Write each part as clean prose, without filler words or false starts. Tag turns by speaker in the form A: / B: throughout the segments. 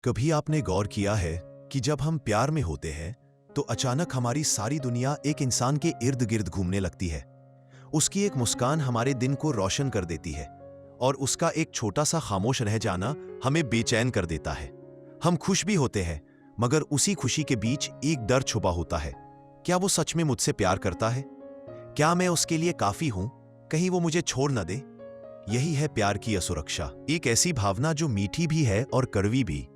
A: कभी आपने गौर किया है कि जब हम प्यार में होते हैं तो अचानक हमारी सारी दुनिया एक इंसान के इर्द गिर्द घूमने लगती है। उसकी एक मुस्कान हमारे दिन को रोशन कर देती है और उसका एक छोटा सा खामोश रह जाना हमें बेचैन कर देता है। हम खुश भी होते हैं, मगर उसी खुशी के बीच एक डर छुपा होता है। क्या वो सच में मुझसे प्यार करता है? क्या मैं उसके लिए काफी हूं? कहीं वो मुझे छोड़ न दे। यही है प्यार की असुरक्षा, एक ऐसी भावना जो मीठी भी है और कड़वी भी।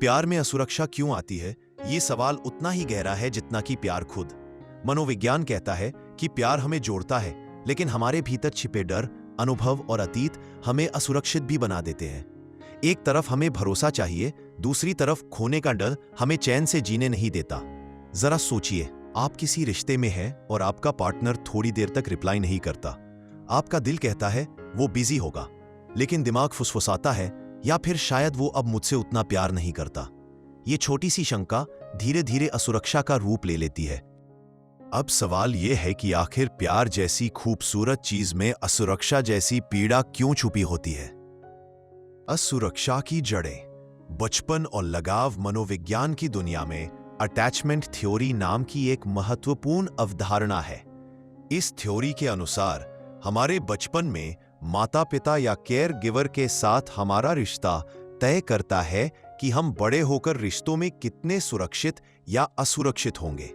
A: प्यार में असुरक्षा क्यों आती है, ये सवाल उतना ही गहरा है जितना कि प्यार खुद। मनोविज्ञान कहता है कि प्यार हमें जोड़ता है, लेकिन हमारे भीतर छिपे डर, अनुभव और अतीत हमें असुरक्षित भी बना देते हैं। एक तरफ हमें भरोसा चाहिए, दूसरी तरफ खोने का डर हमें चैन से जीने नहीं देता। जरा सोचिए, आप किसी रिश्ते में हैं और आपका पार्टनर थोड़ी देर तक रिप्लाई नहीं करता। आपका दिल कहता है वो बिजी होगा, लेकिन दिमाग फुसफुसाता है या फिर शायद वो अब मुझसे उतना प्यार नहीं करता। ये छोटी सी शंका धीरे धीरे असुरक्षा का रूप ले लेती है। अब सवाल ये है कि आखिर प्यार जैसी खूबसूरत चीज में असुरक्षा जैसी पीड़ा क्यों छुपी होती है? असुरक्षा की जड़ें बचपन और लगाव। मनोविज्ञान की दुनिया में अटैचमेंट थ्योरी नाम की एक महत्वपूर्ण अवधारणा है। इस थ्योरी के अनुसार हमारे बचपन में माता पिता या केयर गिवर के साथ हमारा रिश्ता तय करता है कि हम बड़े होकर रिश्तों में कितने सुरक्षित या असुरक्षित होंगे।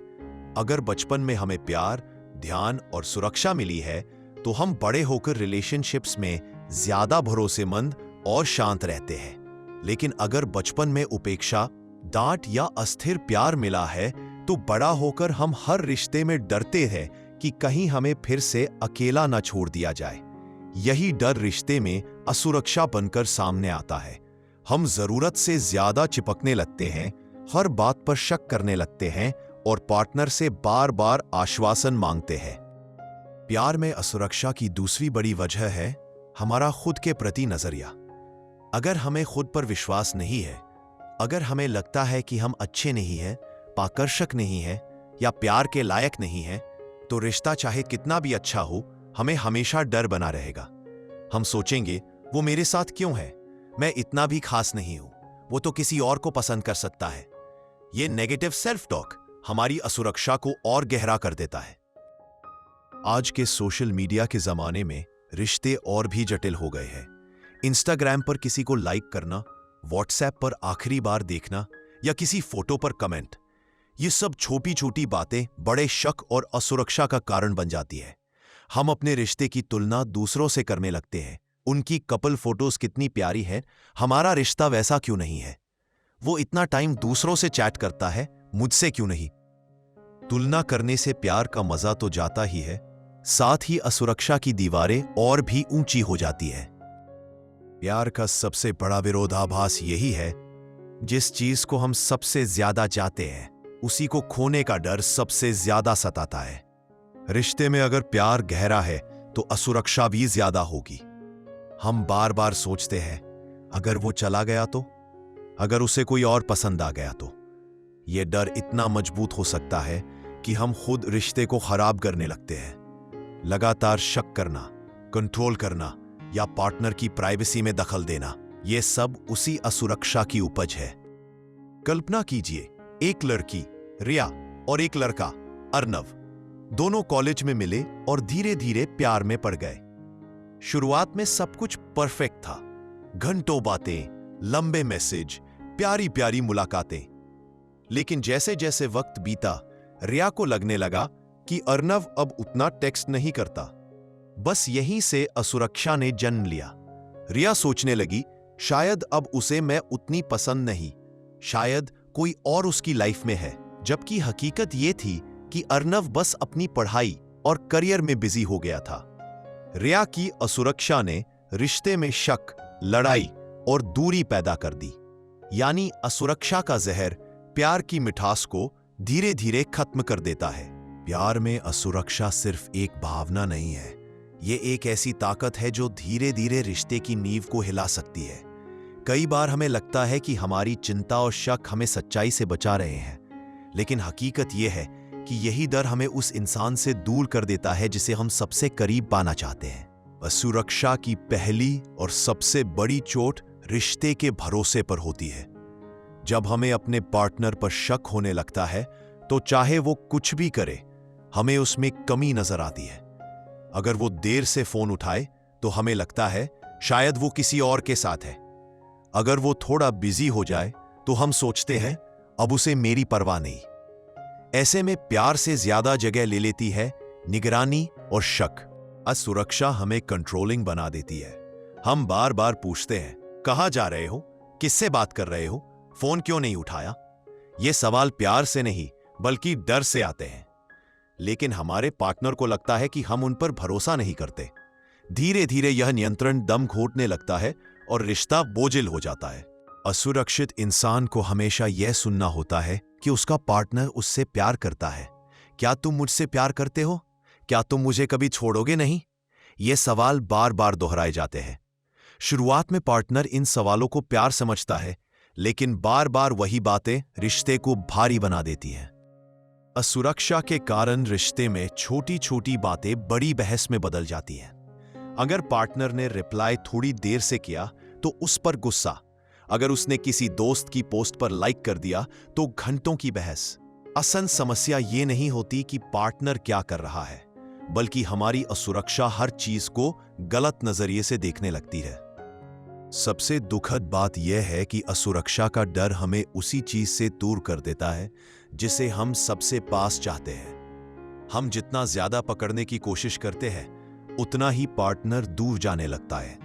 A: अगर बचपन में हमें प्यार, ध्यान और सुरक्षा मिली है, तो हम बड़े होकर रिलेशनशिप्स में ज्यादा भरोसेमंद और शांत रहते हैं। लेकिन अगर बचपन में उपेक्षा, डांट या अस्थिर प्यार मिला है, तो बड़ा होकर हम हर रिश्ते में डरते हैं कि कहीं हमें फिर से अकेला न छोड़ दिया जाए। यही डर रिश्ते में असुरक्षा बनकर सामने आता है। हम जरूरत से ज्यादा चिपकने लगते हैं, हर बात पर शक करने लगते हैं और पार्टनर से बार बार आश्वासन मांगते हैं। प्यार में असुरक्षा की दूसरी बड़ी वजह है हमारा खुद के प्रति नजरिया। अगर हमें खुद पर विश्वास नहीं है, अगर हमें लगता है कि हम अच्छे नहीं हैं, आकर्षक नहीं हैं या प्यार के लायक नहीं हैं, तो रिश्ता चाहे कितना भी अच्छा हो, हमें हमेशा डर बना रहेगा। हम सोचेंगे वो मेरे साथ क्यों है, मैं इतना भी खास नहीं हूं, वो तो किसी और को पसंद कर सकता है। ये नेगेटिव सेल्फ टॉक हमारी असुरक्षा को और गहरा कर देता है। आज के सोशल मीडिया के जमाने में रिश्ते और भी जटिल हो गए हैं। इंस्टाग्राम पर किसी को लाइक करना, व्हाट्सएप पर आखिरी बार देखना या किसी फोटो पर कमेंट, ये सब छोटी छोटी बातें बड़े शक और असुरक्षा का कारण बन जाती है। हम अपने रिश्ते की तुलना दूसरों से करने लगते हैं। उनकी कपल फोटोज कितनी प्यारी है, हमारा रिश्ता वैसा क्यों नहीं है? वो इतना टाइम दूसरों से चैट करता है, मुझसे क्यों नहीं? तुलना करने से प्यार का मजा तो जाता ही है, साथ ही असुरक्षा की दीवारें और भी ऊंची हो जाती है। प्यार का सबसे बड़ा विरोधाभास यही है, जिस चीज को हम सबसे ज्यादा चाहते हैं, उसी को खोने का डर सबसे ज्यादा सताता है। रिश्ते में अगर प्यार गहरा है तो असुरक्षा भी ज्यादा होगी। हम बार बार सोचते हैं, अगर वो चला गया तो, अगर उसे कोई और पसंद आ गया तो। यह डर इतना मजबूत हो सकता है कि हम खुद रिश्ते को खराब करने लगते हैं। लगातार शक करना, कंट्रोल करना या पार्टनर की प्राइवेसी में दखल देना, यह सब उसी असुरक्षा की उपज है। कल्पना कीजिए, एक लड़की रिया और एक लड़का अर्नव दोनों कॉलेज में मिले और धीरे धीरे प्यार में पड़ गए। शुरुआत में सब कुछ परफेक्ट था, घंटों बातें, लंबे मैसेज, प्यारी प्यारी मुलाकातें। लेकिन जैसे जैसे वक्त बीता, रिया को लगने लगा कि अर्नव अब उतना टेक्स्ट नहीं करता। बस यहीं से असुरक्षा ने जन्म लिया। रिया सोचने लगी, शायद अब उसे मैं उतनी पसंद नहीं, शायद कोई और उसकी लाइफ में है। जबकि हकीकत यह थी कि अर्नव बस अपनी पढ़ाई और करियर में बिजी हो गया था। रिया की असुरक्षा ने रिश्ते में शक, लड़ाई और दूरी पैदा कर दी। यानी असुरक्षा का जहर प्यार की मिठास को धीरे धीरे खत्म कर देता है। प्यार में असुरक्षा सिर्फ एक भावना नहीं है, ये एक ऐसी ताकत है जो धीरे धीरे रिश्ते की नींव को हिला सकती है। कई बार हमें लगता है कि हमारी चिंता और शक हमें सच्चाई से बचा रहे हैं, लेकिन हकीकत यह है कि यही डर हमें उस इंसान से दूर कर देता है जिसे हम सबसे करीब पाना चाहते हैं। असुरक्षा की पहली और सबसे बड़ी चोट रिश्ते के भरोसे पर होती है। जब हमें अपने पार्टनर पर शक होने लगता है तो चाहे वो कुछ भी करे, हमें उसमें कमी नजर आती है। अगर वो देर से फोन उठाए तो हमें लगता है शायद वो किसी और के साथ है। अगर वो थोड़ा बिजी हो जाए तो हम सोचते हैं अब उसे मेरी परवाह नहीं। ऐसे में प्यार से ज्यादा जगह ले लेती है निगरानी और शक। असुरक्षा हमें कंट्रोलिंग बना देती है। हम बार बार पूछते हैं, कहां जा रहे हो, किससे बात कर रहे हो, फोन क्यों नहीं उठाया। ये सवाल प्यार से नहीं बल्कि डर से आते हैं। लेकिन हमारे पार्टनर को लगता है कि हम उन पर भरोसा नहीं करते। धीरे धीरे यह नियंत्रण दम घोटने लगता है और रिश्ता बोझिल हो जाता है। असुरक्षित इंसान को हमेशा यह सुनना होता है कि उसका पार्टनर उससे प्यार करता है। क्या तुम मुझसे प्यार करते हो? क्या तुम मुझे कभी छोड़ोगे नहीं? ये सवाल बार बार दोहराए जाते हैं। शुरुआत में पार्टनर इन सवालों को प्यार समझता है, लेकिन बार बार वही बातें रिश्ते को भारी बना देती हैं। असुरक्षा के कारण रिश्ते में छोटी छोटी बातें बड़ी बहस में बदल जाती हैं। अगर पार्टनर ने रिप्लाई थोड़ी देर से किया तो उस पर गुस्सा। अगर उसने किसी दोस्त की पोस्ट पर लाइक कर दिया तो घंटों की बहस। असल समस्या ये नहीं होती कि पार्टनर क्या कर रहा है, बल्कि हमारी असुरक्षा हर चीज को गलत नजरिए से देखने लगती है। सबसे दुखद बात यह है कि असुरक्षा का डर हमें उसी चीज से दूर कर देता है जिसे हम सबसे पास चाहते हैं। हम जितना ज्यादा पकड़ने की कोशिश करते हैं, उतना ही पार्टनर दूर जाने लगता है।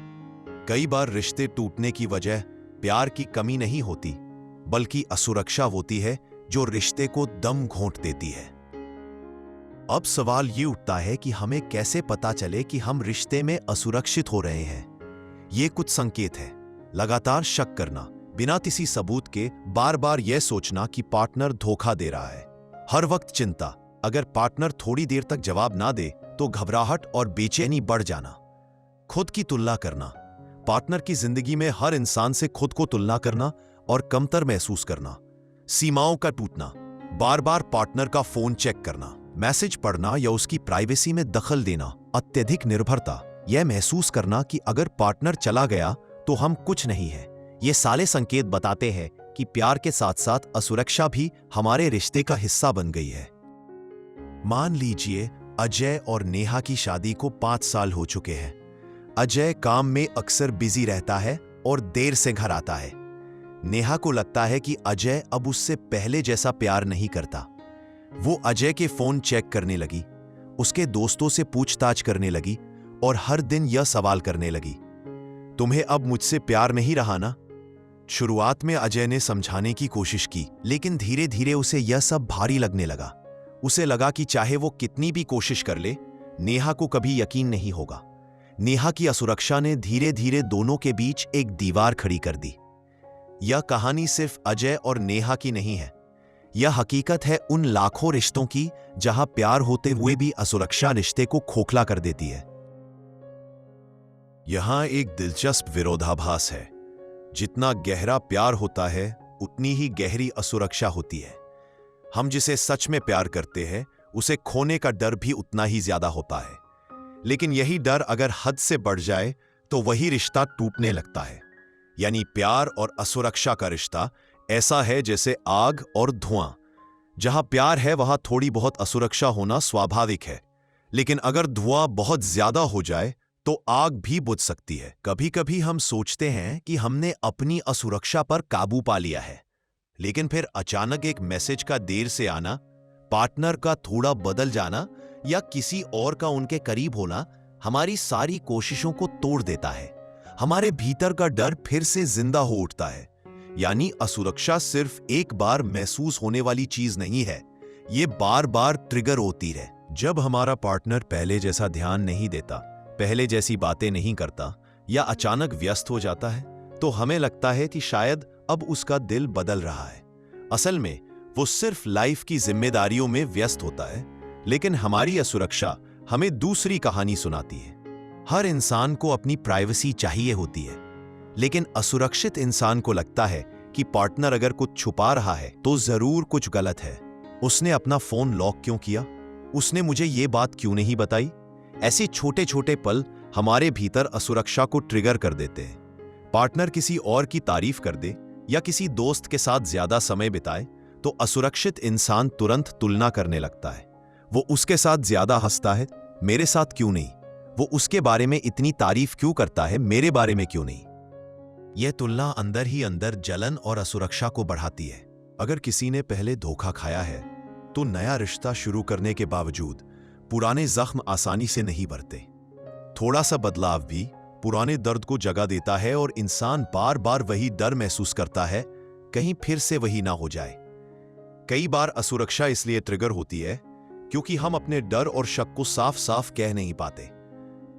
A: कई बार रिश्ते टूटने की वजह प्यार की कमी नहीं होती, बल्कि असुरक्षा होती है जो रिश्ते को दम घोंट देती है। अब सवाल ये उठता है कि हमें कैसे पता चले कि हम रिश्ते में असुरक्षित हो रहे हैं। ये कुछ संकेत है। लगातार शक करना, बिना किसी सबूत के बार बार यह सोचना कि पार्टनर धोखा दे रहा है। हर वक्त चिंता, अगर पार्टनर थोड़ी देर तक जवाब ना दे तो घबराहट और बेचैनी बढ़ जाना। खुद की तुलना करना, पार्टनर की जिंदगी में हर इंसान से खुद को तुलना करना और कमतर महसूस करना। सीमाओं का टूटना, बार बार पार्टनर का फोन चेक करना, मैसेज पढ़ना या उसकी प्राइवेसी में दखल देना। अत्यधिक निर्भरता, यह महसूस करना कि अगर पार्टनर चला गया तो हम कुछ नहीं है। ये सारे संकेत बताते हैं कि प्यार के साथ साथ असुरक्षा भी हमारे रिश्ते का हिस्सा बन गई है। मान लीजिए अजय और नेहा की शादी को 5 साल हो चुके हैं। अजय काम में अक्सर बिजी रहता है और देर से घर आता है। नेहा को लगता है कि अजय अब उससे पहले जैसा प्यार नहीं करता। वो अजय के फोन चेक करने लगी, उसके दोस्तों से पूछताछ करने लगी और हर दिन यह सवाल करने लगी, तुम्हें अब मुझसे प्यार नहीं रहा ना? शुरुआत में अजय ने समझाने की कोशिश की, लेकिन धीरे धीरे उसे यह सब भारी लगने लगा। उसे लगा कि चाहे वो कितनी भी कोशिश कर ले, नेहा को कभी यकीन नहीं होगा। नेहा की असुरक्षा ने धीरे धीरे दोनों के बीच एक दीवार खड़ी कर दी। यह कहानी सिर्फ अजय और नेहा की नहीं है। यह हकीकत है उन लाखों रिश्तों की जहां प्यार होते हुए भी असुरक्षा रिश्ते को खोखला कर देती है। यहां एक दिलचस्प विरोधाभास है। जितना गहरा प्यार होता है, उतनी ही गहरी असुरक्षा होती है। हम जिसे सच में प्यार करते हैं, उसे खोने का डर भी उतना ही ज्यादा होता है। लेकिन यही डर अगर हद से बढ़ जाए तो वही रिश्ता टूटने लगता है। यानी प्यार और असुरक्षा का रिश्ता ऐसा है जैसे आग और धुआं। जहां प्यार है वहां थोड़ी बहुत असुरक्षा होना स्वाभाविक है, लेकिन अगर धुआं बहुत ज्यादा हो जाए तो आग भी बुझ सकती है। कभी कभी हम सोचते हैं कि हमने अपनी असुरक्षा पर काबू पा लिया है, लेकिन फिर अचानक एक मैसेज का देर से आना, पार्टनर का थोड़ा बदल जाना या किसी और का उनके करीब होना हमारी सारी कोशिशों को तोड़ देता है। हमारे भीतर का डर फिर से जिंदा हो उठता है। यानी असुरक्षा सिर्फ एक बार महसूस होने वाली चीज नहीं है, ये बार बार ट्रिगर होती है। जब हमारा पार्टनर पहले जैसा ध्यान नहीं देता, पहले जैसी बातें नहीं करता या अचानक व्यस्त हो जाता है, तो हमें लगता है कि शायद अब उसका दिल बदल रहा है। असल में वो सिर्फ लाइफ की जिम्मेदारियों में व्यस्त होता है, लेकिन हमारी असुरक्षा हमें दूसरी कहानी सुनाती है। हर इंसान को अपनी प्राइवेसी चाहिए होती है, लेकिन असुरक्षित इंसान को लगता है कि पार्टनर अगर कुछ छुपा रहा है तो जरूर कुछ गलत है। उसने अपना फोन लॉक क्यों किया? उसने मुझे ये बात क्यों नहीं बताई? ऐसे छोटे छोटे पल हमारे भीतर असुरक्षा को ट्रिगर कर देते हैं। पार्टनर किसी और की तारीफ कर दे या किसी दोस्त के साथ ज्यादा समय बिताए तो असुरक्षित इंसान तुरंत तुलना करने लगता है। वो उसके साथ ज्यादा हंसता है, मेरे साथ क्यों नहीं? वो उसके बारे में इतनी तारीफ क्यों करता है, मेरे बारे में क्यों नहीं? यह तुलना अंदर ही अंदर जलन और असुरक्षा को बढ़ाती है। अगर किसी ने पहले धोखा खाया है तो नया रिश्ता शुरू करने के बावजूद पुराने जख्म आसानी से नहीं भरते। थोड़ा सा बदलाव भी पुराने दर्द को जगह देता है और इंसान बार बार वही डर महसूस करता है, कहीं फिर से वही ना हो जाए। कई बार असुरक्षा इसलिए ट्रिगर होती है क्योंकि हम अपने डर और शक को साफ साफ कह नहीं पाते।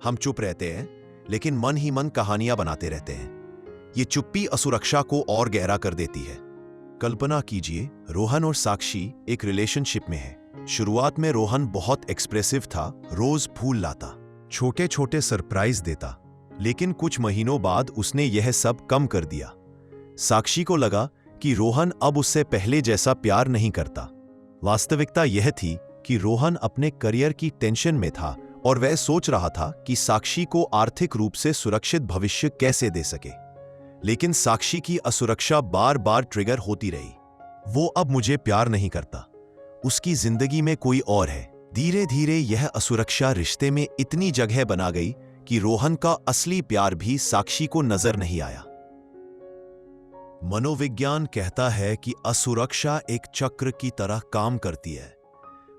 A: हम चुप रहते हैं, लेकिन मन ही मन कहानियां बनाते रहते हैं। ये चुप्पी असुरक्षा को और गहरा कर देती है। कल्पना कीजिए, रोहन और साक्षी एक रिलेशनशिप में है। शुरुआत में रोहन बहुत एक्सप्रेसिव था, रोज फूल लाता, छोटे छोटे सरप्राइज देता, लेकिन कुछ महीनों बाद उसने यह सब कम कर दिया। साक्षी को लगा कि रोहन अब उससे पहले जैसा प्यार नहीं करता। वास्तविकता यह थी कि रोहन अपने करियर की टेंशन में था और वह सोच रहा था कि साक्षी को आर्थिक रूप से सुरक्षित भविष्य कैसे दे सके। लेकिन साक्षी की असुरक्षा बार बार ट्रिगर होती रही। वो अब मुझे प्यार नहीं करता, उसकी जिंदगी में कोई और है। धीरे धीरे यह असुरक्षा रिश्ते में इतनी जगह बना गई कि रोहन का असली प्यार भी साक्षी को नजर नहीं आया। मनोविज्ञान कहता है कि असुरक्षा एक चक्र की तरह काम करती है।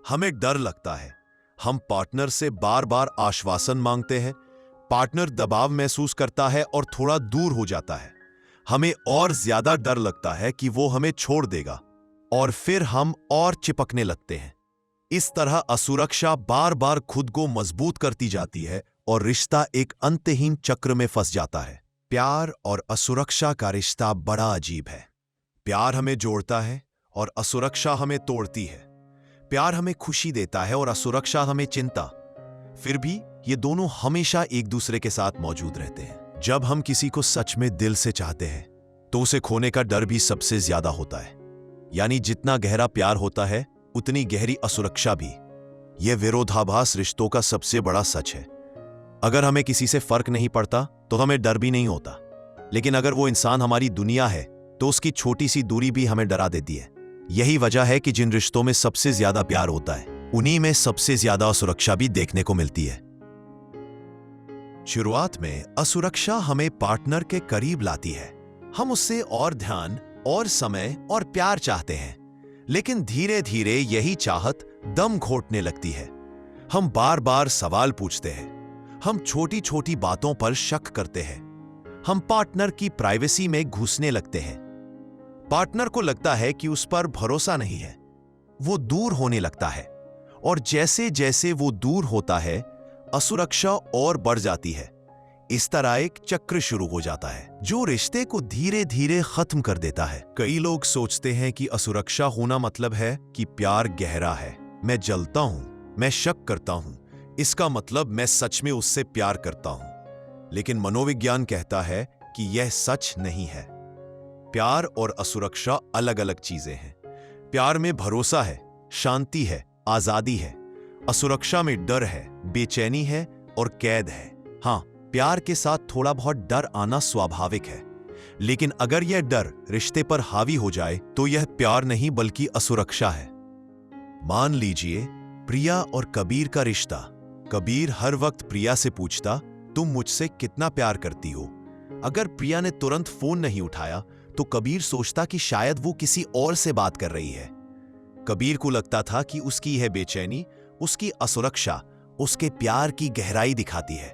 A: हमें डर लगता है, हम पार्टनर से बार बार आश्वासन मांगते हैं, पार्टनर दबाव महसूस करता है और थोड़ा दूर हो जाता है। हमें और ज्यादा डर लगता है कि वो हमें छोड़ देगा और फिर हम और चिपकने लगते हैं। इस तरह असुरक्षा बार बार खुद को मजबूत करती जाती है और रिश्ता एक अंतहीन चक्र में फंस जाता है। प्यार और असुरक्षा का रिश्ता बड़ा अजीब है। प्यार हमें जोड़ता है और असुरक्षा हमें तोड़ती है। प्यार हमें खुशी देता है और असुरक्षा हमें चिंता। फिर भी ये दोनों हमेशा एक दूसरे के साथ मौजूद रहते हैं। जब हम किसी को सच में दिल से चाहते हैं तो उसे खोने का डर भी सबसे ज्यादा होता है। यानी जितना गहरा प्यार होता है उतनी गहरी असुरक्षा भी। यह विरोधाभास रिश्तों का सबसे बड़ा सच है। अगर हमें किसी से फर्क नहीं पड़ता तो हमें डर भी नहीं होता, लेकिन अगर वो इंसान हमारी दुनिया है तो उसकी छोटी सी दूरी भी हमें डरा देती है। यही वजह है कि जिन रिश्तों में सबसे ज्यादा प्यार होता है उन्हीं में सबसे ज्यादा असुरक्षा भी देखने को मिलती है। शुरुआत में असुरक्षा हमें पार्टनर के करीब लाती है। हम उससे और ध्यान और समय और प्यार चाहते हैं, लेकिन धीरे धीरे यही चाहत दम घोटने लगती है। हम बार बार सवाल पूछते हैं, हम छोटी छोटी बातों पर शक करते हैं, हम पार्टनर की प्राइवेसी में घुसने लगते हैं। पार्टनर को लगता है कि उस पर भरोसा नहीं है, वो दूर होने लगता है और जैसे जैसे वो दूर होता है असुरक्षा और बढ़ जाती है। इस तरह एक चक्र शुरू हो जाता है जो रिश्ते को धीरे धीरे खत्म कर देता है। कई लोग सोचते हैं कि असुरक्षा होना मतलब है कि प्यार गहरा है, मैं जलता हूं, मैं शक करता हूं, इसका मतलब मैं सच में उससे प्यार करता हूं। लेकिन मनोविज्ञान कहता है कि यह सच नहीं है। प्यार और असुरक्षा अलग अलग चीजें हैं। प्यार में भरोसा है, शांति है, आजादी है। असुरक्षा में डर है, बेचैनी है और कैद है। हाँ, प्यार के साथ थोड़ा बहुत डर आना स्वाभाविक है, लेकिन अगर यह डर रिश्ते पर हावी हो जाए तो यह प्यार नहीं बल्कि असुरक्षा है। मान लीजिए प्रिया और कबीर का रिश्ता। कबीर हर वक्त प्रिया से पूछता, तुम मुझसे कितना प्यार करती हो? अगर प्रिया ने तुरंत फोन नहीं उठाया तो कबीर सोचता कि शायद वो किसी और से बात कर रही है। कबीर को लगता था कि उसकी यह बेचैनी, उसकी असुरक्षा उसके प्यार की गहराई दिखाती है।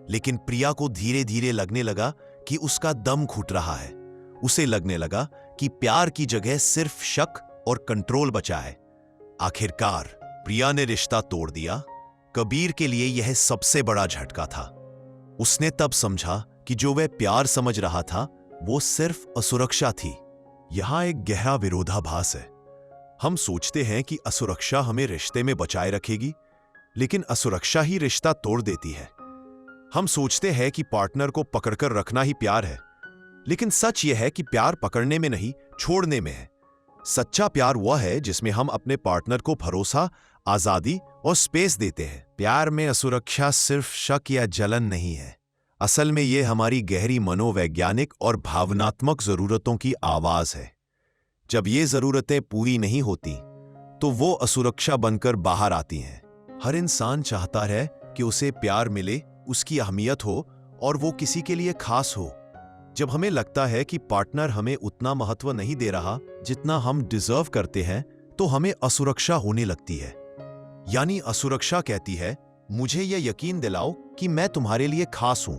A: लेकिन प्रिया को धीरे धीरे लगने लगा कि उसका दम घुट रहा है। उसे लगने लगा कि प्यार की जगह सिर्फ शक और कंट्रोल बचा है। आखिरकार प्रिया ने रिश्ता तोड़ दिया। कबीर के लिए यह सबसे बड़ा झटका था। उसने तब समझा कि जो वह प्यार समझ रहा था वो सिर्फ असुरक्षा थी। यहां एक गहरा विरोधाभास है। हम सोचते हैं कि असुरक्षा हमें रिश्ते में बचाए रखेगी, लेकिन असुरक्षा ही रिश्ता तोड़ देती है। हम सोचते हैं कि पार्टनर को पकड़कर रखना ही प्यार है, लेकिन सच यह है कि प्यार पकड़ने में नहीं, छोड़ने में है। सच्चा प्यार वह है जिसमें हम अपने पार्टनर को भरोसा, आजादी और स्पेस देते हैं। प्यार में असुरक्षा सिर्फ शक या जलन नहीं है, असल में ये हमारी गहरी मनोवैज्ञानिक और भावनात्मक जरूरतों की आवाज है। जब ये जरूरतें पूरी नहीं होती तो वो असुरक्षा बनकर बाहर आती हैं। हर इंसान चाहता है कि उसे प्यार मिले, उसकी अहमियत हो और वो किसी के लिए खास हो। जब हमें लगता है कि पार्टनर हमें उतना महत्व नहीं दे रहा जितना हम डिजर्व करते हैं, तो हमें असुरक्षा होने लगती है। यानी असुरक्षा कहती है, मुझे यह यकीन दिलाओ कि मैं तुम्हारे लिए खास हूं।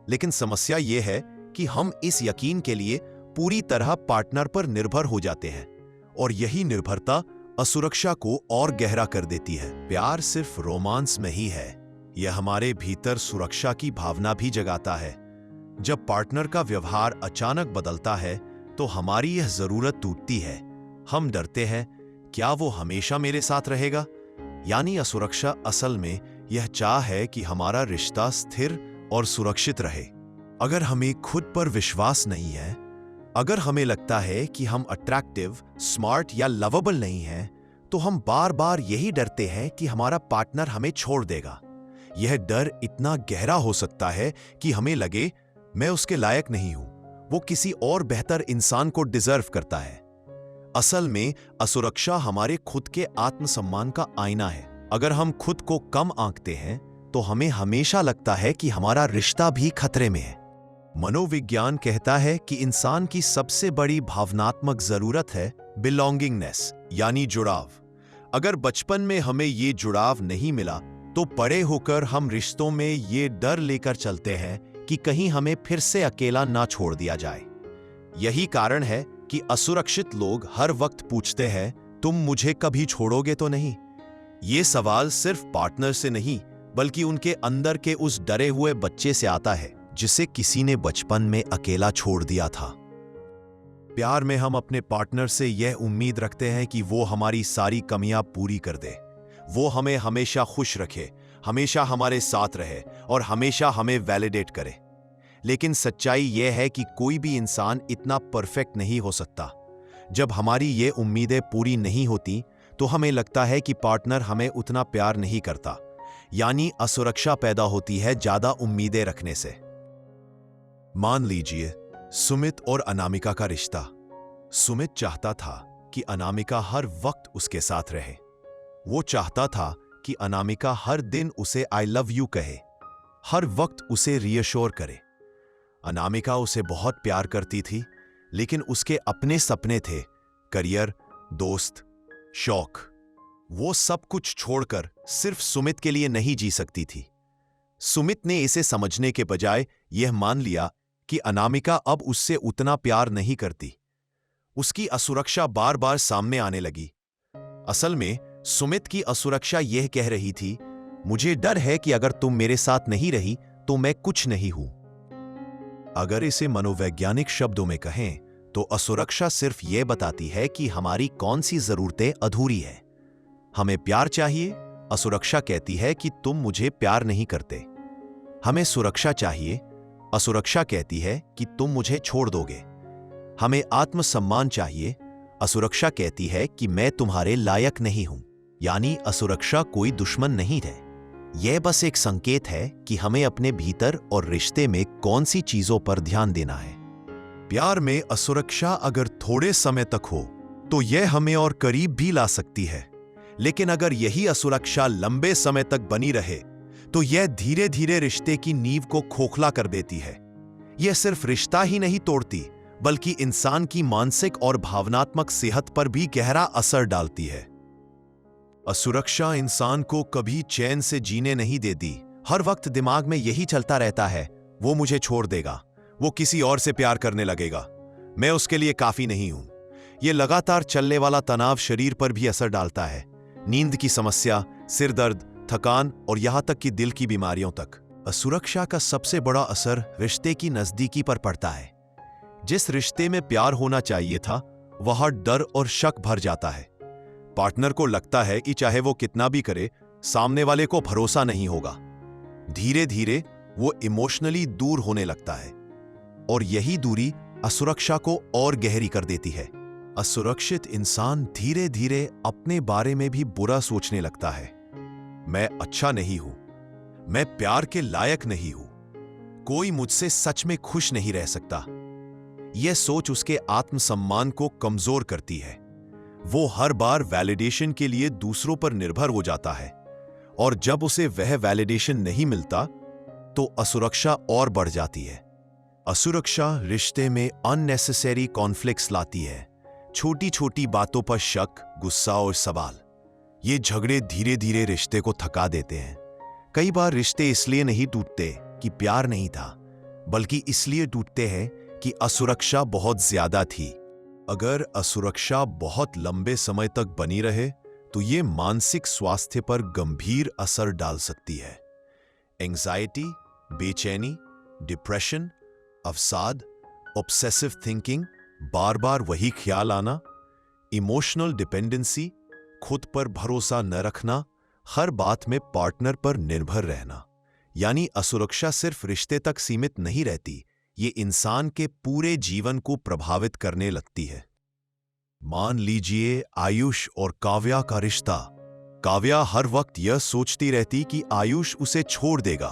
A: लेकिन समस्या यह है कि हम इस यकीन के लिए पूरी तरह पार्टनर पर निर्भर हो जाते हैं, और यही निर्भरता असुरक्षा को और गहरा कर देती है। प्यार सिर्फ रोमांस में ही है, यह हमारे भीतर सुरक्षा की भावना भी जगाता है। जब पार्टनर का व्यवहार अचानक बदलता है तो हमारी यह जरूरत टूटती है। हम डरते हैं, क्या वो हमेशा मेरे साथ रहेगा? यानी असुरक्षा असल में यह चाह है कि हमारा रिश्ता स्थिर और सुरक्षित रहे। अगर हमें खुद पर विश्वास नहीं है, अगर हमें लगता है कि हम अट्रैक्टिव, स्मार्ट या लवेबल नहीं हैं, तो हम बार बार यही डरते हैं कि हमारा पार्टनर हमें छोड़ देगा। यह डर इतना गहरा हो सकता है कि हमें लगे, मैं उसके लायक नहीं हूं, वो किसी और बेहतर इंसान को डिजर्व करता है। असल में असुरक्षा हमारे खुद के आत्मसम्मान का आईना है। अगर हम खुद को कम आंकते हैं तो हमें हमेशा लगता है कि हमारा रिश्ता भी खतरे में है। मनोविज्ञान कहता है कि इंसान की सबसे बड़ी भावनात्मक जरूरत है बिलोंगिंगनेस, यानी जुड़ाव। अगर बचपन में हमें ये जुड़ाव नहीं मिला तो बड़े होकर हम रिश्तों में ये डर लेकर चलते हैं कि कहीं हमें फिर से अकेला ना छोड़ दिया जाए। यही कारण है कि असुरक्षित लोग हर वक्त पूछते हैं, तुम मुझे कभी छोड़ोगे तो नहीं? ये सवाल सिर्फ पार्टनर से नहीं, बल्कि उनके अंदर के उस डरे हुए बच्चे से आता है जिसे किसी ने बचपन में अकेला छोड़ दिया था। प्यार में हम अपने पार्टनर से यह उम्मीद रखते हैं कि वो हमारी सारी कमियां पूरी कर दे, वो हमें हमेशा खुश रखे, हमेशा हमारे साथ रहे और हमेशा हमें वैलिडेट करे। लेकिन सच्चाई यह है कि कोई भी इंसान इतना परफेक्ट नहीं हो सकता। जब हमारी ये उम्मीदें पूरी नहीं होती तो हमें लगता है कि पार्टनर हमें उतना प्यार नहीं करता, यानी असुरक्षा पैदा होती है ज्यादा उम्मीदें रखने से। मान लीजिए सुमित और अनामिका का रिश्ता। सुमित चाहता था कि अनामिका हर वक्त उसके साथ रहे। वो चाहता था कि अनामिका हर दिन उसे आई लव यू कहे, हर वक्त उसे रीअश्योर करे। अनामिका उसे बहुत प्यार करती थी, लेकिन उसके अपने सपने थे, करियर, दोस्त, शौक। वो सब कुछ छोड़कर सिर्फ सुमित के लिए नहीं जी सकती थी। सुमित ने इसे समझने के बजाय यह मान लिया कि अनामिका अब उससे उतना प्यार नहीं करती। उसकी असुरक्षा बार बार सामने आने लगी। असल में सुमित की असुरक्षा यह कह रही थी, मुझे डर है कि अगर तुम मेरे साथ नहीं रही तो मैं कुछ नहीं हूं। अगर इसे मनोवैज्ञानिक शब्दों में कहें तो असुरक्षा सिर्फ यह बताती है कि हमारी कौन सी जरूरतें अधूरी है। हमें प्यार चाहिए, असुरक्षा कहती है कि तुम मुझे प्यार नहीं करते। हमें सुरक्षा चाहिए, असुरक्षा कहती है कि तुम मुझे छोड़ दोगे। हमें आत्मसम्मान चाहिए, असुरक्षा कहती है कि मैं तुम्हारे लायक नहीं हूं। यानी असुरक्षा कोई दुश्मन नहीं है, यह बस एक संकेत है कि हमें अपने भीतर और रिश्ते में कौन सी चीजों पर ध्यान देना है। प्यार में असुरक्षा अगर थोड़े समय तक हो तो यह हमें और करीब भी ला सकती है, लेकिन अगर यही असुरक्षा लंबे समय तक बनी रहे तो यह धीरे धीरे रिश्ते की नींव को खोखला कर देती है। यह सिर्फ रिश्ता ही नहीं तोड़ती, बल्कि इंसान की मानसिक और भावनात्मक सेहत पर भी गहरा असर डालती है। असुरक्षा इंसान को कभी चैन से जीने नहीं देती। हर वक्त दिमाग में यही चलता रहता है, वो मुझे छोड़ देगा, वो किसी और से प्यार करने लगेगा, मैं उसके लिए काफी नहीं हूं। यह लगातार चलने वाला तनाव शरीर पर भी असर डालता है। नींद की समस्या, सिर दर्द, थकान और यहां तक कि दिल की बीमारियों तक। असुरक्षा का सबसे बड़ा असर रिश्ते की नजदीकी पर पड़ता है। जिस रिश्ते में प्यार होना चाहिए था, वहां डर और शक भर जाता है। पार्टनर को लगता है कि चाहे वो कितना भी करे, सामने वाले को भरोसा नहीं होगा। धीरे धीरे वो इमोशनली दूर होने लगता है, और यही दूरी असुरक्षा को और गहरी कर देती है। असुरक्षित इंसान धीरे धीरे अपने बारे में भी बुरा सोचने लगता है। मैं अच्छा नहीं हूं, मैं प्यार के लायक नहीं हूं, कोई मुझसे सच में खुश नहीं रह सकता। यह सोच उसके आत्मसम्मान को कमजोर करती है। वो हर बार वैलिडेशन के लिए दूसरों पर निर्भर हो जाता है, और जब उसे वह वैलिडेशन नहीं मिलता तो असुरक्षा और बढ़ जाती है। असुरक्षा रिश्ते में अननेसेसरी कॉन्फ्लिक्ट्स लाती है। छोटी छोटी बातों पर शक, गुस्सा और सवाल, ये झगड़े धीरे धीरे रिश्ते को थका देते हैं। कई बार रिश्ते इसलिए नहीं टूटते कि प्यार नहीं था, बल्कि इसलिए टूटते हैं कि असुरक्षा बहुत ज्यादा थी। अगर असुरक्षा बहुत लंबे समय तक बनी रहे तो ये मानसिक स्वास्थ्य पर गंभीर असर डाल सकती है। एंजाइटी, बेचैनी, डिप्रेशन, अवसाद, ऑब्सेसिव थिंकिंग, बार बार वही ख्याल आना, इमोशनल डिपेंडेंसी, खुद पर भरोसा न रखना, हर बात में पार्टनर पर निर्भर रहना। यानी असुरक्षा सिर्फ रिश्ते तक सीमित नहीं रहती, ये इंसान के पूरे जीवन को प्रभावित करने लगती है। मान लीजिए आयुष और काव्या का रिश्ता। काव्या हर वक्त यह सोचती रहती कि आयुष उसे छोड़ देगा।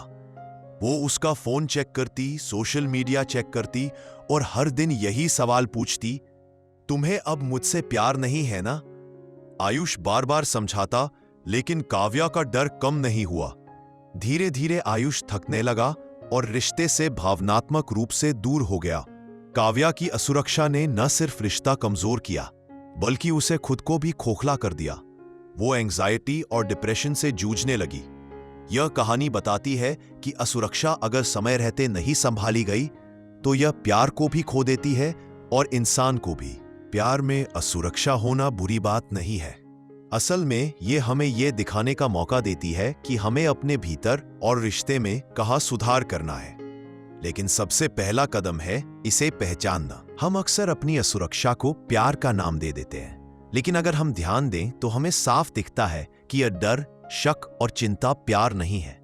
A: वो उसका फोन चेक करती, सोशल मीडिया चेक करती और हर दिन यही सवाल पूछती, तुम्हें अब मुझसे प्यार नहीं है ना? आयुष बार बार समझाता, लेकिन काव्या का डर कम नहीं हुआ। धीरे धीरे आयुष थकने लगा और रिश्ते से भावनात्मक रूप से दूर हो गया। काव्या की असुरक्षा ने न सिर्फ रिश्ता कमजोर किया, बल्कि उसे खुद को भी खोखला कर दिया। वो एंजाइटी और डिप्रेशन से जूझने लगी। यह कहानी बताती है कि असुरक्षा अगर समय रहते नहीं संभाली गई तो यह प्यार को भी खो देती है और इंसान को भी। प्यार में असुरक्षा होना बुरी बात नहीं है। असल में ये हमें यह दिखाने का मौका देती है कि हमें अपने भीतर और रिश्ते में कहाँ सुधार करना है। लेकिन सबसे पहला कदम है इसे पहचानना। हम अक्सर अपनी असुरक्षा को प्यार का नाम दे देते हैं, लेकिन अगर हम ध्यान दें तो हमें साफ दिखता है कि यह डर, शक और चिंता प्यार नहीं है।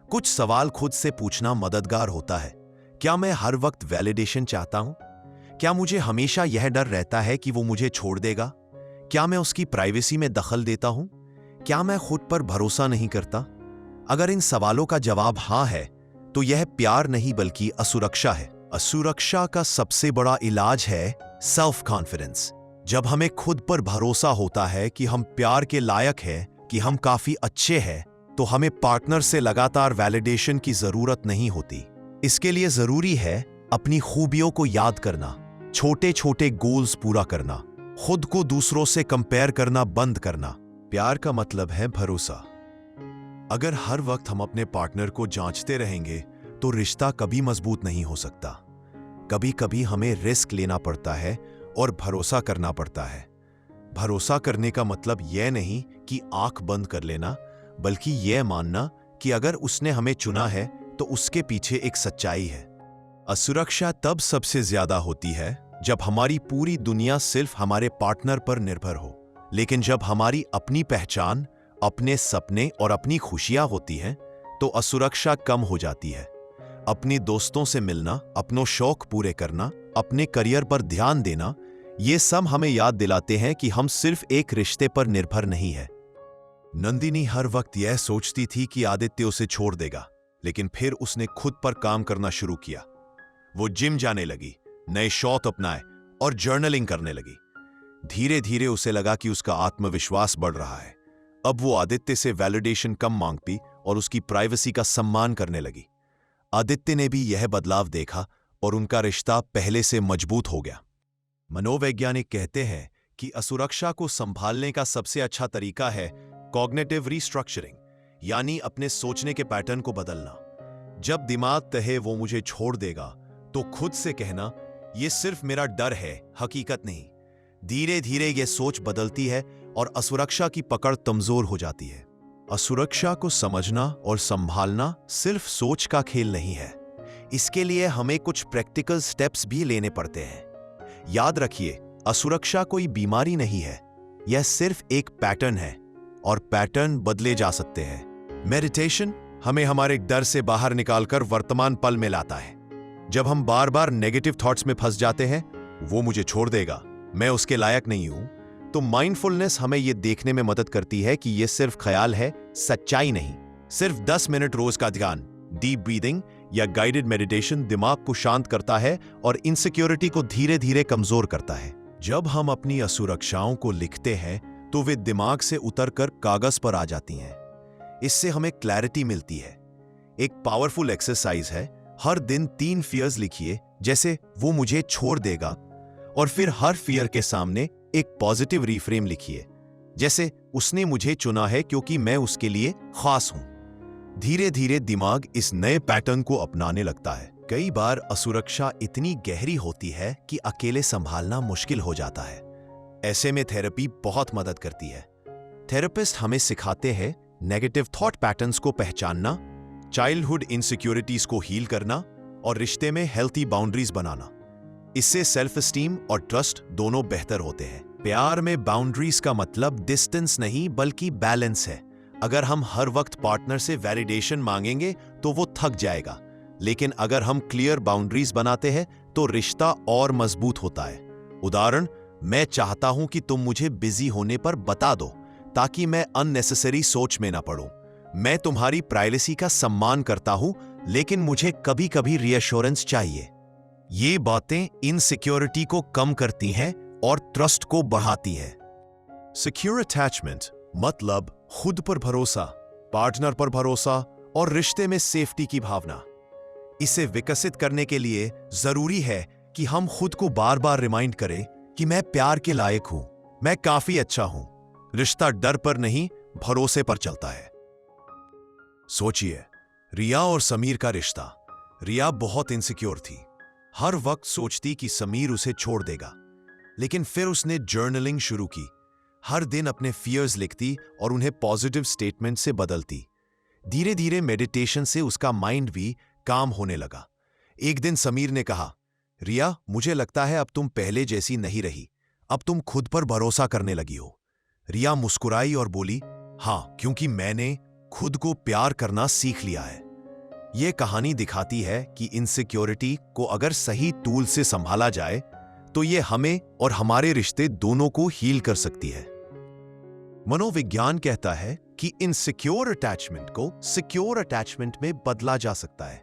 A: कुछ सवाल खुद से पूछना मददगार होता है। क्या मैं हर वक्त वैलिडेशन चाहता हूं? क्या मुझे हमेशा यह डर रहता है कि वो मुझे छोड़ देगा? क्या मैं उसकी प्राइवेसी में दखल देता हूं? क्या मैं खुद पर भरोसा नहीं करता? अगर इन सवालों का जवाब हां है तो यह प्यार नहीं बल्कि असुरक्षा है। असुरक्षा का सबसे बड़ा इलाज है सेल्फ कॉन्फिडेंस। जब हमें खुद पर भरोसा होता है कि हम प्यार के लायक हैं, कि हम काफी अच्छे हैं, तो हमें पार्टनर से लगातार वैलिडेशन की जरूरत नहीं होती। इसके लिए जरूरी है अपनी खूबियों को याद करना, छोटे छोटे गोल्स पूरा करना, खुद को दूसरों से कंपेयर करना बंद करना। प्यार का मतलब है भरोसा। अगर हर वक्त हम अपने पार्टनर को जांचते रहेंगे तो रिश्ता कभी मजबूत नहीं हो सकता। कभी कभी हमें रिस्क लेना पड़ता है और भरोसा करना पड़ता है। भरोसा करने का मतलब यह नहीं कि आंख बंद कर लेना, बल्कि यह मानना कि अगर उसने हमें चुना है तो उसके पीछे एक सच्चाई है। असुरक्षा तब सबसे ज्यादा होती है जब हमारी पूरी दुनिया सिर्फ हमारे पार्टनर पर निर्भर हो। लेकिन जब हमारी अपनी पहचान, अपने सपने और अपनी खुशियां होती हैं तो असुरक्षा कम हो जाती है। अपने दोस्तों से मिलना, अपनों शौक पूरे करना, अपने करियर पर ध्यान देना, ये सब हमें याद दिलाते हैं कि हम सिर्फ एक रिश्ते पर निर्भर नहीं है। नंदिनी हर वक्त यह सोचती थी कि आदित्य उसे छोड़ देगा, लेकिन फिर उसने खुद पर काम करना शुरू किया। वो जिम जाने लगी, नए शौक अपनाए और जर्नलिंग करने लगी। धीरे धीरे उसे लगा कि उसका आत्मविश्वास बढ़ रहा है। अब वो आदित्य से वैलिडेशन कम मांगती और उसकी प्राइवेसी का सम्मान करने लगी। आदित्य ने भी यह बदलाव देखा और उनका रिश्ता पहले से मजबूत हो गया। मनोवैज्ञानिक कहते हैं कि असुरक्षा को संभालने का सबसे अच्छा तरीका है कॉग्निटिव रिस्ट्रक्चरिंग, यानी अपने सोचने के पैटर्न को बदलना। जब दिमाग कहे वो मुझे छोड़ देगा तो खुद से कहना, ये सिर्फ मेरा डर है, हकीकत नहीं। धीरे धीरे ये सोच बदलती है और असुरक्षा की पकड़ कमजोर हो जाती है। असुरक्षा को समझना और संभालना सिर्फ सोच का खेल नहीं है। इसके लिए हमें कुछ प्रैक्टिकल स्टेप्स भी लेने पड़ते हैं। याद रखिए, असुरक्षा कोई बीमारी नहीं है, यह सिर्फ एक पैटर्न है और पैटर्न बदले जा सकते हैं। मेडिटेशन हमें हमारे डर से बाहर निकालकर वर्तमान पल में लाता है। जब हम बार बार नेगेटिव थॉट्स में फंस जाते हैं, वो मुझे छोड़ देगा, मैं उसके लायक नहीं हूं, तो माइंडफुलनेस हमें यह देखने में मदद करती है कि यह सिर्फ ख्याल है, सच्चाई नहीं। सिर्फ 10 मिनट रोज का ध्यान, डीप ब्रीदिंग या गाइडेड मेडिटेशन दिमाग को शांत करता है और इनसिक्योरिटी को धीरे धीरे कमजोर करता है। जब हम अपनी असुरक्षाओं को लिखते हैं तो वे दिमाग से उतरकर कागज पर आ जाती हैं। इससे हमें क्लैरिटी मिलती है। एक पावरफुल एक्सरसाइज है, हर दिन 3 फियर्स लिखिए, जैसे वो मुझे छोड़ देगा, और फिर हर फियर के सामने एक पॉजिटिव रिफ्रेम लिखिए, जैसे उसने मुझे चुना है क्योंकि मैं उसके लिए खास हूं। धीरे धीरे दिमाग इस नए पैटर्न को अपनाने लगता है। कई बार असुरक्षा इतनी गहरी होती है कि अकेले संभालना मुश्किल हो जाता है। ऐसे में थेरेपी बहुत मदद करती है। थेरेपिस्ट हमें सिखाते हैं नेगेटिव थॉट पैटर्न्स को पहचानना, चाइल्डहुड इनसिक्योरिटीज को हील करना और रिश्ते में हेल्थी बाउंड्रीज बनाना। इससे सेल्फ एस्टीम और ट्रस्ट दोनों बेहतर होते हैं। प्यार में बाउंड्रीज का मतलब डिस्टेंस नहीं बल्कि बैलेंस है। अगर हम हर वक्त पार्टनर से वैलिडेशन मांगेंगे तो वो थक जाएगा, लेकिन अगर हम क्लियर बाउंड्रीज बनाते हैं तो रिश्ता और मजबूत होता है। उदाहरण, मैं चाहता हूं कि तुम मुझे बिजी होने पर बता दो ताकि मैं अननेसेसरी सोच में ना पड़ूं। मैं तुम्हारी प्राइवेसी का सम्मान करता हूं, लेकिन मुझे कभी कभी रीअश्योरेंस चाहिए। ये बातें इनसिक्योरिटी को कम करती हैं और ट्रस्ट को बढ़ाती हैं। सिक्योर अटैचमेंट मतलब खुद पर भरोसा, पार्टनर पर भरोसा और रिश्ते में सेफ्टी की भावना। इसे विकसित करने के लिए जरूरी है कि हम खुद को बार बार रिमाइंड करें कि मैं प्यार के लायक हूं, मैं काफी अच्छा हूं। रिश्ता डर पर नहीं, भरोसे पर चलता है। सोचिए, रिया और समीर का रिश्ता। रिया बहुत इनसिक्योर थी, हर वक्त सोचती कि समीर उसे छोड़ देगा। लेकिन फिर उसने जर्नलिंग शुरू की, हर दिन अपने फियर्स लिखती और उन्हें पॉजिटिव स्टेटमेंट से बदलती। धीरे धीरे मेडिटेशन से उसका माइंड भी काम होने लगा। एक दिन समीर ने कहा, रिया, मुझे लगता है अब तुम पहले जैसी नहीं रही, अब तुम खुद पर भरोसा करने लगी हो। रिया मुस्कुराई और बोली, हाँ, क्योंकि मैंने खुद को प्यार करना सीख लिया है। यह कहानी दिखाती है कि इनसिक्योरिटी को अगर सही टूल से संभाला जाए तो यह हमें और हमारे रिश्ते दोनों को हील कर सकती है। मनोविज्ञान कहता है कि इनसिक्योर अटैचमेंट को सिक्योर अटैचमेंट में बदला जा सकता है।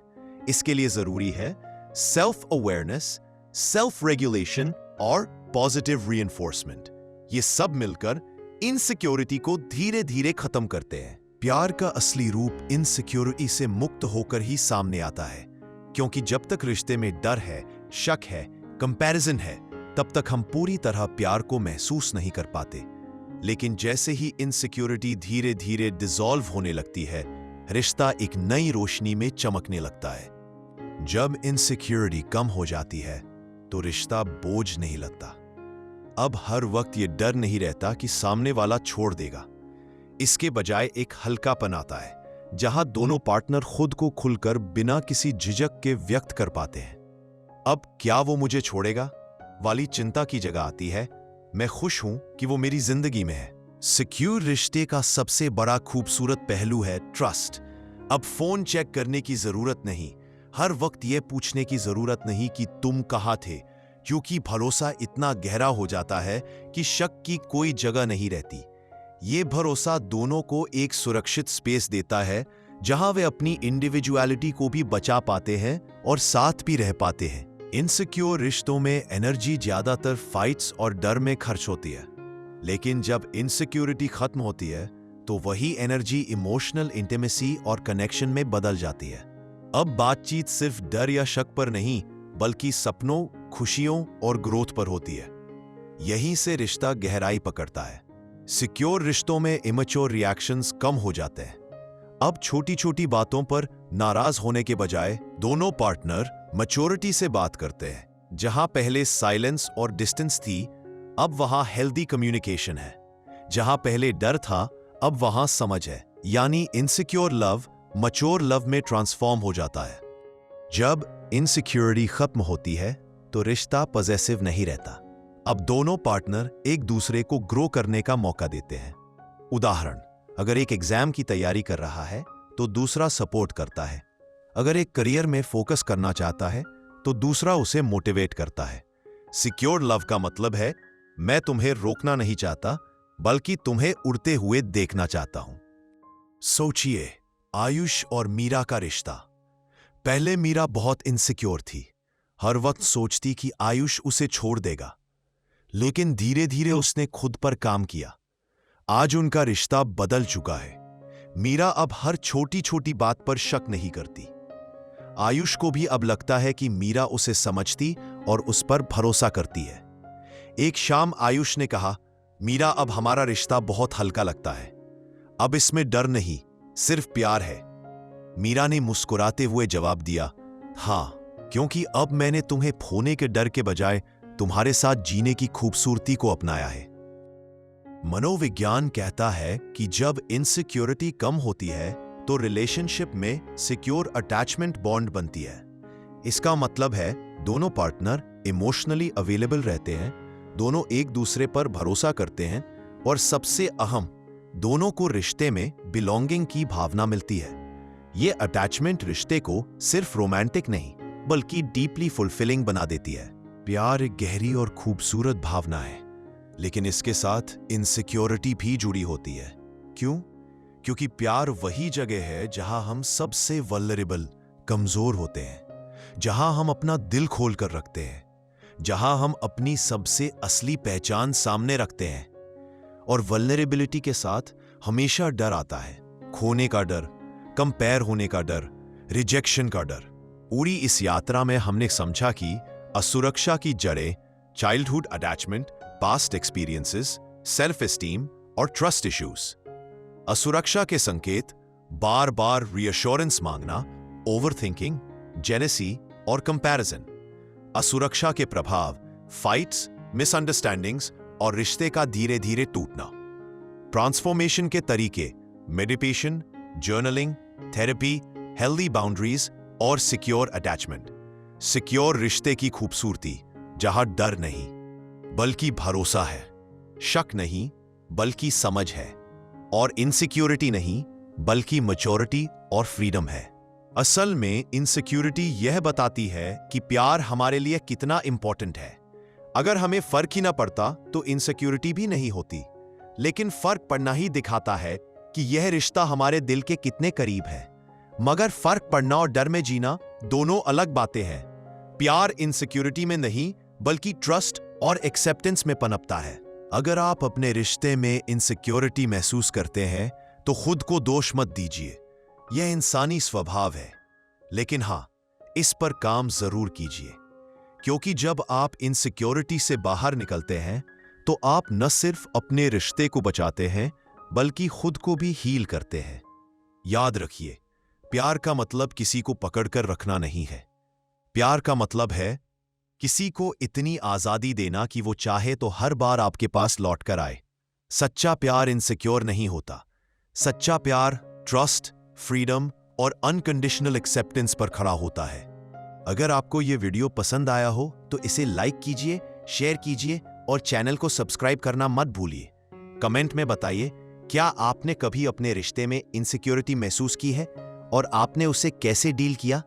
A: इसके लिए जरूरी है सेल्फ अवेयरनेस, सेल्फ रेगुलेशन और पॉजिटिव रीइंफोर्समेंट। ये सब मिलकर इनसिक्योरिटी को धीरे धीरे खत्म करते हैं। प्यार का असली रूप इनसिक्योरिटी से मुक्त होकर ही सामने आता है, क्योंकि जब तक रिश्ते में डर है, शक है, कंपैरिजन है, तब तक हम पूरी तरह प्यार को महसूस नहीं कर पाते। लेकिन जैसे ही इनसिक्योरिटी धीरे धीरे डिसॉल्व होने लगती है, रिश्ता एक नई रोशनी में चमकने लगता है। जब इनसिक्योरिटी कम हो जाती है तो रिश्ता बोझ नहीं लगता। अब हर वक्त ये डर नहीं रहता कि सामने वाला छोड़ देगा। इसके बजाय एक हल्कापन आता है, जहां दोनों पार्टनर खुद को खुलकर बिना किसी झिझक के व्यक्त कर पाते हैं। अब क्या वो मुझे छोड़ेगा वाली चिंता की जगह आती है, मैं खुश हूं कि वो मेरी जिंदगी में है। सिक्योर रिश्ते का सबसे बड़ा खूबसूरत पहलू है ट्रस्ट। अब फोन चेक करने की जरूरत नहीं, हर वक्त यह पूछने की जरूरत नहीं कि तुम कहां थे, क्योंकि भरोसा इतना गहरा हो जाता है कि शक की कोई जगह नहीं रहती। ये भरोसा दोनों को एक सुरक्षित स्पेस देता है, जहां वे अपनी इंडिविजुअलिटी को भी बचा पाते हैं और साथ भी रह पाते हैं। इनसिक्योर रिश्तों में एनर्जी ज्यादातर फाइट्स और डर में खर्च होती है, लेकिन जब इनसिक्योरिटी खत्म होती है तो वही एनर्जी इमोशनल इंटीमेसी और कनेक्शन में बदल जाती है। अब बातचीत सिर्फ डर या शक पर नहीं, बल्कि सपनों, खुशियों और ग्रोथ पर होती है। यहीं से रिश्ता गहराई पकड़ता है। सिक्योर रिश्तों में इमैच्योर रिएक्शंस कम हो जाते हैं। अब छोटी छोटी बातों पर नाराज होने के बजाय दोनों पार्टनर मैच्योरिटी से बात करते हैं। जहां पहले साइलेंस और डिस्टेंस थी, अब वहां हेल्दी कम्युनिकेशन है। जहां पहले डर था, अब वहां समझ है। यानी इनसिक्योर लव मैच्योर लव में ट्रांसफॉर्म हो जाता है। जब इनसिक्योरिटी खत्म होती है तो रिश्ता पॉजेसिव नहीं रहता। अब दोनों पार्टनर एक दूसरे को ग्रो करने का मौका देते हैं। उदाहरण, अगर एक एग्जाम की तैयारी कर रहा है तो दूसरा सपोर्ट करता है। अगर एक करियर में फोकस करना चाहता है तो दूसरा उसे मोटिवेट करता है। सिक्योर लव का मतलब है, मैं तुम्हें रोकना नहीं चाहता, बल्कि तुम्हें उड़ते हुए देखना चाहता हूं। सोचिए, आयुष और मीरा का रिश्ता। पहले मीरा बहुत इनसिक्योर थी। हर वक्त सोचती कि आयुष उसे छोड़ देगा, लेकिन धीरे धीरे उसने खुद पर काम किया। आज उनका रिश्ता बदल चुका है। मीरा अब हर छोटी छोटी बात पर शक नहीं करती। आयुष को भी अब लगता है कि मीरा उसे समझती और उस पर भरोसा करती है। एक शाम आयुष ने कहा, मीरा, अब हमारा रिश्ता बहुत हल्का लगता है। अब इसमें डर नहीं, सिर्फ प्यार है। मीरा ने मुस्कुराते हुए जवाब दिया, हाँ, क्योंकि अब मैंने तुम्हें खोने के डर के बजाय तुम्हारे साथ जीने की खूबसूरती को अपनाया है। मनोविज्ञान कहता है कि जब इनसिक्योरिटी कम होती है तो रिलेशनशिप में सिक्योर अटैचमेंट बॉन्ड बनती है। इसका मतलब है दोनों पार्टनर इमोशनली अवेलेबल रहते हैं, दोनों एक दूसरे पर भरोसा करते हैं और सबसे अहम, दोनों को रिश्ते में बिलोंगिंग की भावना मिलती है। ये अटैचमेंट रिश्ते को सिर्फ रोमांटिक नहीं बल्कि डीपली फुलफिलिंग बना देती है। प्यार एक गहरी और खूबसूरत भावना है, लेकिन इसके साथ इनसिक्योरिटी भी जुड़ी होती है। क्यों? क्योंकि प्यार वही जगह है जहां हम सबसे वल्नरेबल, कमजोर होते हैं, जहां हम अपना दिल खोल कर रखते हैं, जहां हम अपनी सबसे असली पहचान सामने रखते हैं। और वल्नरेबिलिटी के साथ हमेशा डर आता है, खोने का डर, कंपेयर होने का डर, रिजेक्शन का डर। पूरी इस यात्रा में हमने समझा कि असुरक्षा की जड़ें childhood attachment, past experiences, self esteem और ट्रस्ट इश्यूज। असुरक्षा के संकेत बार बार रीअश्योरेंस मांगना, ओवरथिंकिंग, जेलसी और कंपैरिजन। असुरक्षा के प्रभाव फाइट्स, मिसअंडरस्टैंडिंग्स और रिश्ते का धीरे धीरे टूटना। ट्रांसफॉर्मेशन के तरीके meditation, journaling, therapy, healthy boundaries और सिक्योर अटैचमेंट। सिक्योर रिश्ते की खूबसूरती जहां डर नहीं बल्कि भरोसा है, शक नहीं बल्कि समझ है, और इनसिक्योरिटी नहीं बल्कि मैच्योरिटी और फ्रीडम है। असल में इनसिक्योरिटी यह बताती है कि प्यार हमारे लिए कितना इंपॉर्टेंट है। अगर हमें फर्क ही ना पड़ता तो इनसिक्योरिटी भी नहीं होती, लेकिन फर्क पड़ना ही दिखाता है कि यह रिश्ता हमारे दिल के कितने करीब है। मगर फर्क पड़ना और डर में जीना दोनों अलग बातें हैं। प्यार इनसिक्योरिटी में नहीं बल्कि ट्रस्ट और एक्सेप्टेंस में पनपता है। अगर आप अपने रिश्ते में इनसिक्योरिटी महसूस करते हैं तो खुद को दोष मत दीजिए, यह इंसानी स्वभाव है। लेकिन हां, इस पर काम जरूर कीजिए, क्योंकि जब आप इनसिक्योरिटी से बाहर निकलते हैं तो आप न सिर्फ अपने रिश्ते को बचाते हैं बल्कि खुद को भी हील करते हैं। याद रखिए, प्यार का मतलब किसी को पकड़कर रखना नहीं है। प्यार का मतलब है किसी को इतनी आजादी देना कि वो चाहे तो हर बार आपके पास लौट कर आए। सच्चा प्यार इनसिक्योर नहीं होता। सच्चा प्यार ट्रस्ट, फ्रीडम और अनकंडीशनल एक्सेप्टेंस पर खड़ा होता है। अगर आपको यह वीडियो पसंद आया हो तो इसे लाइक कीजिए, शेयर कीजिए और चैनल को सब्सक्राइब करना मत भूलिए। कमेंट में बताइए, क्या आपने कभी अपने रिश्ते में इनसिक्योरिटी महसूस की है और आपने उसे कैसे डील किया?